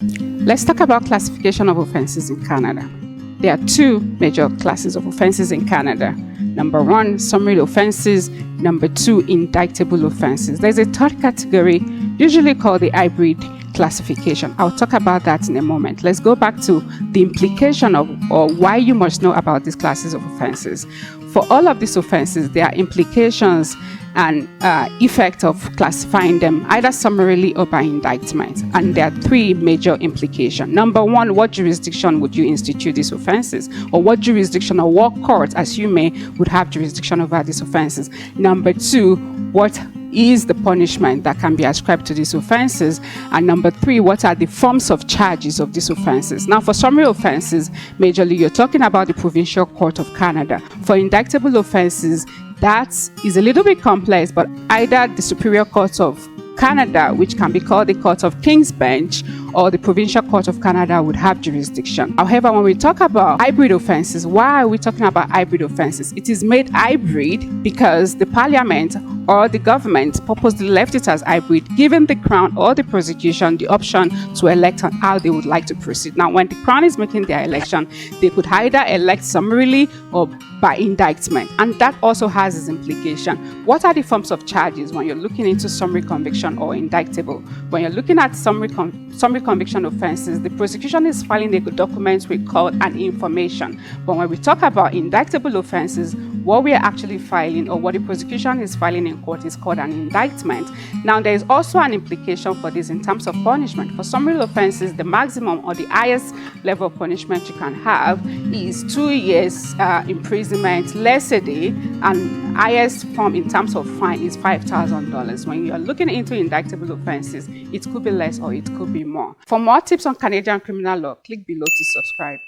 Let's talk about classification of offenses in Canada. There are two major classes of offenses in Canada. Number one, summary offenses. Number two, indictable offenses. There's a third category, usually called the hybrid classification. I'll talk about that in a moment. Let's go back to the implication of or why you must know about these classes of offenses. For all of these offenses, there are implications and effect of classifying them either summarily or by indictment. And there are three major implications. Number one, what jurisdiction would you institute these offenses? Or what jurisdiction or what court, as you may, would have jurisdiction over these offenses? Number two, what is the punishment that can be ascribed to these offenses? And number three, what are the forms of charges of these offenses? Now, for summary offenses, majorly, you're talking about the Provincial Court of Canada. For indictable offenses, that is a little bit complex, but either the Superior Court of Canada, which can be called the Court of King's Bench, or the Provincial Court of Canada would have jurisdiction. However, when we talk about hybrid offenses, why are we talking about hybrid offenses? It is made hybrid because the Parliament or the government purposely left it as hybrid, giving the Crown or the prosecution the option to elect on how they would like to proceed. Now, when the Crown is making their election, they could either elect summarily or by indictment, and that also has its implication. What are the forms of charges when you're looking into summary conviction or indictable? When you're looking at summary conviction offenses, the prosecution is filing a document we call an information. But when we talk about indictable offenses, what we are actually filing or what the prosecution is filing in court is called an indictment. Now, there is also an implication for this in terms of punishment. For summary offenses, the maximum or the highest level of punishment you can have is 2 years imprisonment, less a day, and highest form in terms of fine is $5,000. When you are looking into indictable offenses, it could be less or it could be more. For more tips on Canadian criminal law, click below to subscribe.